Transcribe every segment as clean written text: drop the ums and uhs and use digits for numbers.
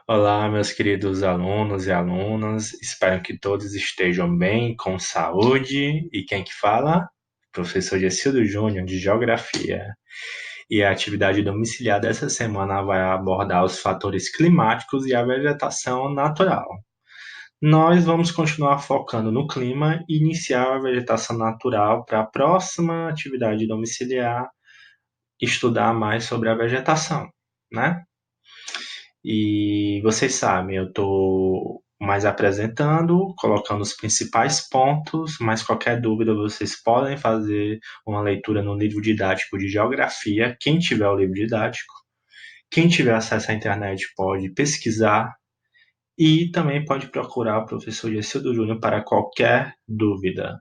Olá, meus queridos alunos e alunas. Espero que todos estejam bem, com saúde. E quem que fala? Professor Gessildo Júnior, de Geografia. E a atividade domiciliar dessa semana vai abordar os fatores climáticos e a vegetação natural. Nós vamos continuar focando no clima e iniciar a vegetação natural para a próxima atividade domiciliar, estudar mais sobre a vegetação, né? E vocês sabem, eu estou mais apresentando, colocando os principais pontos, mas qualquer dúvida vocês podem fazer uma leitura no livro didático de geografia, quem tiver o livro didático. Quem tiver acesso à internet pode pesquisar e também pode procurar o professor Gessildo Júnior para qualquer dúvida.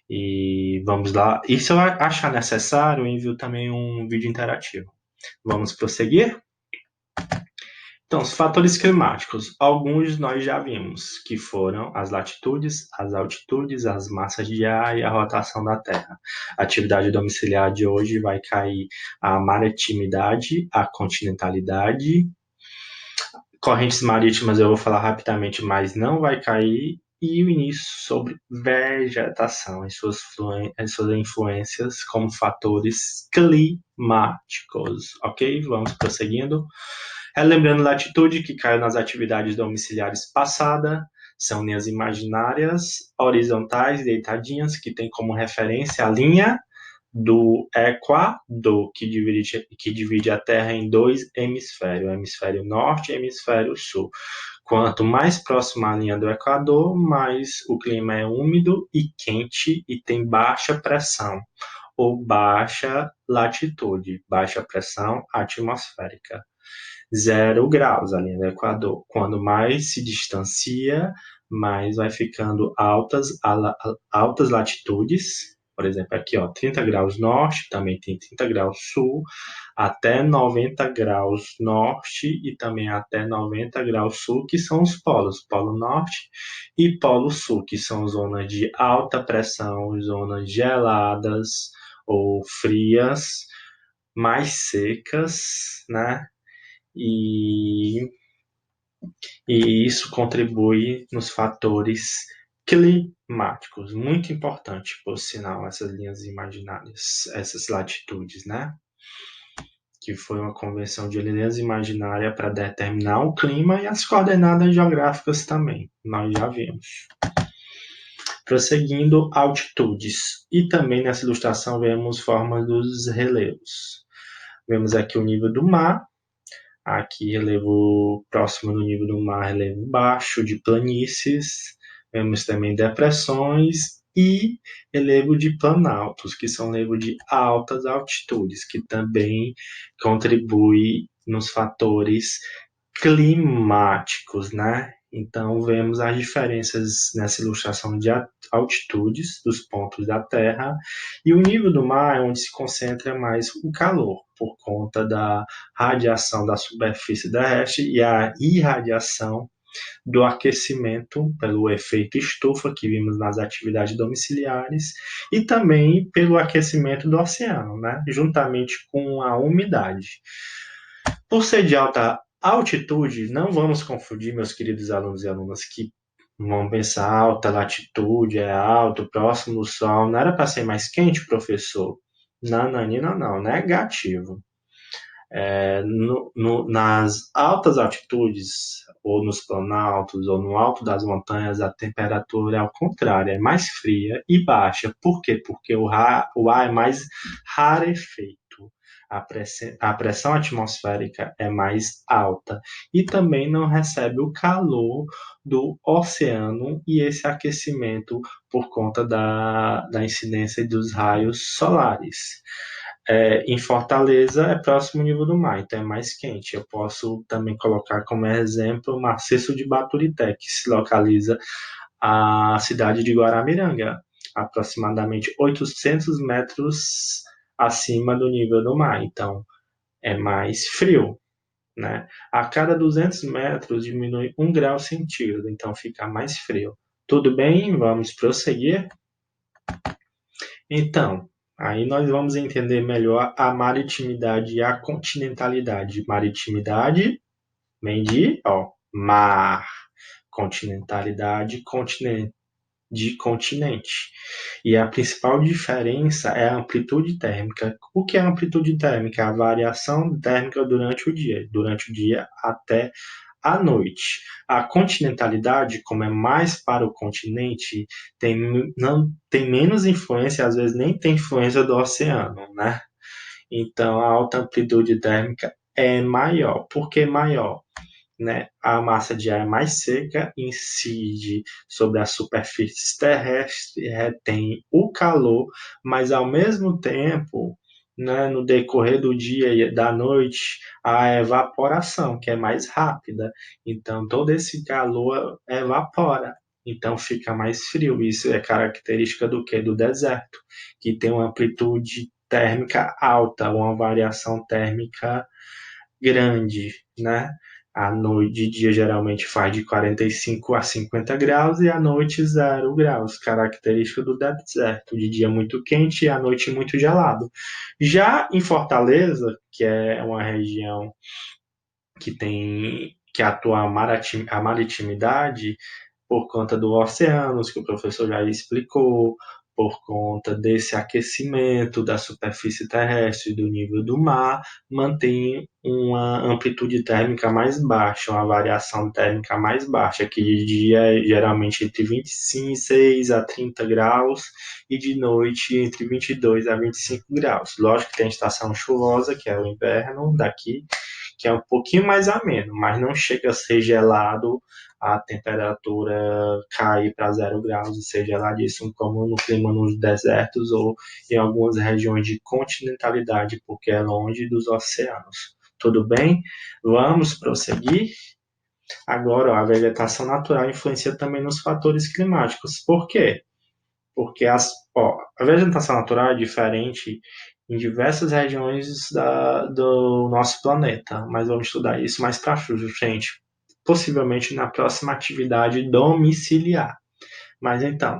E vamos lá. E se eu achar necessário, eu envio também um vídeo interativo. Vamos prosseguir? Então, os fatores climáticos, alguns nós já vimos, que foram as latitudes, as altitudes, as massas de ar e a rotação da Terra. A atividade domiciliar de hoje vai cair a maritimidade, a continentalidade, correntes marítimas eu vou falar rapidamente, mas não vai cair, e o início sobre vegetação e suas influências como fatores climáticos, ok? Vamos prosseguindo. Relembrando latitude, que caiu nas atividades domiciliares passadas, são linhas imaginárias, horizontais, deitadinhas, que tem como referência a linha do Equador, que divide a Terra em dois hemisférios, hemisfério norte e hemisfério sul. Quanto mais próxima à linha do Equador, mais o clima é úmido e quente e tem baixa pressão, ou baixa latitude, baixa pressão atmosférica. 0 graus a linha do Equador. Quando mais se distancia, mais vai ficando altas latitudes. Por exemplo, aqui, ó, 30 graus norte, também tem 30 graus sul, até 90 graus norte e também até 90 graus sul, que são os polos, polo norte e polo sul, que são zonas de alta pressão, zonas geladas ou frias, mais secas, né? E, e isso contribui nos fatores climáticos. Muito importante, por sinal, essas linhas imaginárias, essas latitudes, né? Que foi uma convenção de linhas imaginárias para determinar o clima e as coordenadas geográficas também. Nós já vimos. Prosseguindo, altitudes. E também nessa ilustração vemos formas dos relevos. Vemos aqui o nível do mar. Aqui, relevo próximo do nível do mar, relevo baixo de planícies. Vemos também depressões e relevo de planaltos, que são relevo de altas altitudes, que também contribui nos fatores climáticos, né? Então, vemos as diferenças nessa ilustração de altitudes dos pontos da Terra e o nível do mar é onde se concentra mais o calor, por conta da radiação da superfície terrestre e a irradiação do aquecimento pelo efeito estufa que vimos nas atividades domiciliares e também pelo aquecimento do oceano, né? Juntamente com a umidade. Por ser de alta altitude, não vamos confundir, meus queridos alunos e alunas, que vão pensar alta latitude, é alto, próximo do sol. Não era para ser mais quente, professor? Nananina, não, negativo. Nas altas altitudes, ou nos planaltos, ou no alto das montanhas, a temperatura é ao contrário, é mais fria e baixa. Por quê? Porque o ar é mais rarefeito. A pressão atmosférica é mais alta e também não recebe o calor do oceano e esse aquecimento por conta da incidência dos raios solares. Em Fortaleza é próximo ao nível do mar, então é mais quente. Eu posso também colocar como exemplo o maciço de Baturité, que se localiza a cidade de Guaramiranga, aproximadamente 800 metros acima do nível do mar. Então, é mais frio, né? A cada 200 metros diminui 1 grau centígrado, então fica mais frio. Tudo bem? Vamos prosseguir? Então, aí nós vamos entender melhor a maritimidade e a continentalidade. Maritimidade Vem de, ó, mar, continentalidade, de continente. E a principal diferença é a amplitude térmica. O que é a amplitude térmica? A variação térmica durante o dia até à noite. A continentalidade, como é mais para o continente, não, tem menos influência, às vezes nem tem influência do oceano, né? Então, a alta amplitude térmica é maior. Por que maior? Né? A massa de ar é mais seca, incide sobre a superfície terrestre, retém o calor, mas ao mesmo tempo, né, no decorrer do dia e da noite, a evaporação, que é mais rápida. Então, todo esse calor evapora. Então, fica mais frio. Isso é característica do que? Do deserto, que tem uma amplitude térmica alta, uma variação térmica grande, né? A noite de dia geralmente faz de 45 a 50 graus e à noite 0 graus, característica do deserto, de dia muito quente e à noite muito gelado. Já em Fortaleza, que é uma região que atua a maritimidade, por conta do oceanos, que o professor já explicou, por conta desse aquecimento da superfície terrestre, do nível do mar, mantém uma amplitude térmica mais baixa, uma variação térmica mais baixa, que de dia é geralmente entre 26 a 30 graus e de noite entre 22 a 25 graus. Lógico que tem a estação chuvosa, que é o inverno daqui, que é um pouquinho mais ameno, mas não chega a ser gelado, a temperatura cai para 0 graus e ser geladíssimo, como no clima nos desertos ou em algumas regiões de continentalidade, porque é longe dos oceanos. Tudo bem? Vamos prosseguir? Agora, ó, a vegetação natural influencia também nos fatores climáticos. Por quê? Porque a vegetação natural é diferente em diversas regiões do nosso planeta, mas vamos estudar isso mais para frente, possivelmente na próxima atividade domiciliar. Mas então,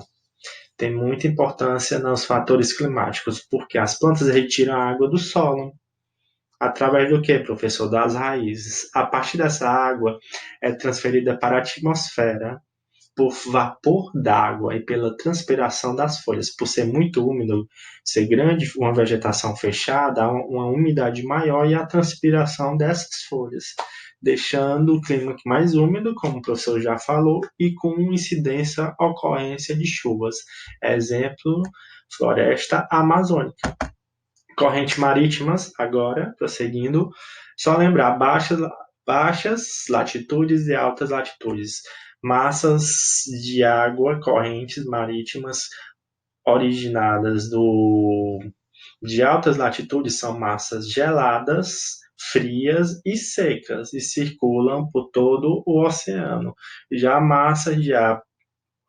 tem muita importância nos fatores climáticos, porque as plantas retiram a água do solo. Através do que, professor? Das raízes. A partir dessa água é transferida para a atmosfera por vapor d'água e pela transpiração das folhas. Por ser muito úmido, ser grande, uma vegetação fechada, há uma umidade maior e a transpiração dessas folhas, deixando o clima mais úmido, como o professor já falou, e com incidência, ocorrência de chuvas. Exemplo, floresta amazônica. Correntes marítimas, agora, prosseguindo, só lembrar, baixas latitudes e altas latitudes. Massas de água, correntes marítimas originadas de altas latitudes são massas geladas, frias e secas e circulam por todo o oceano. Já massas de ar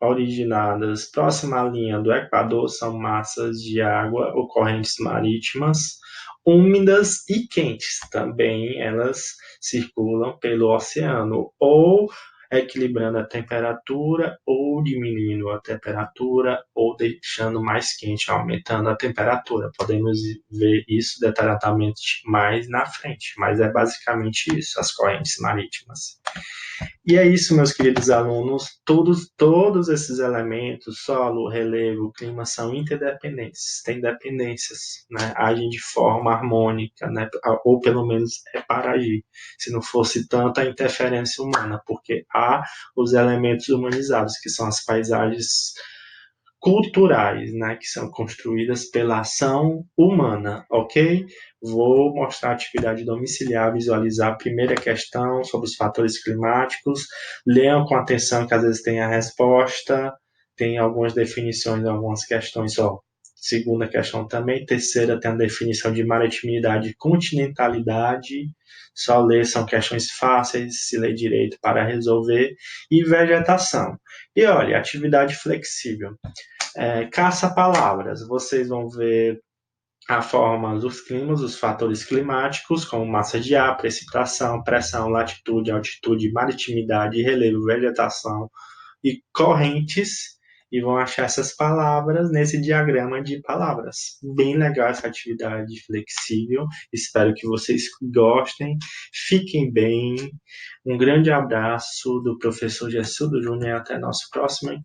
originadas próxima à linha do Equador são massas de água ou correntes marítimas úmidas e quentes. Também elas circulam pelo oceano, ou equilibrando a temperatura, ou diminuindo a temperatura, ou deixando mais quente, aumentando a temperatura. Podemos ver isso detalhadamente mais na frente, mas é basicamente isso, as correntes marítimas. E é isso, meus queridos alunos. Todos esses elementos, solo, relevo, clima, são interdependentes, têm dependências, né? Agem de forma harmônica, né? Ou pelo menos é para agir. Se não fosse tanta interferência humana, porque há os elementos humanizados, que são as paisagens culturais, né, que são construídas pela ação humana, ok? Vou mostrar a atividade domiciliar, visualizar a primeira questão sobre os fatores climáticos. Leiam com atenção, que às vezes tem a resposta, tem algumas definições, algumas questões, ó. Segunda questão também. Terceira tem a definição de maritimidade e continentalidade. Só ler, são questões fáceis, se ler direito para resolver. E vegetação. E olha, atividade flexível. Caça-palavras. Vocês vão ver a forma dos climas, os fatores climáticos, como massa de ar, precipitação, pressão, latitude, altitude, maritimidade, relevo, vegetação e correntes. e vão achar essas palavras nesse diagrama de palavras. Bem legal essa atividade flexível. Espero que vocês gostem. Fiquem bem. Um grande abraço do professor Gessildo Júnior e até nosso próximo encontro.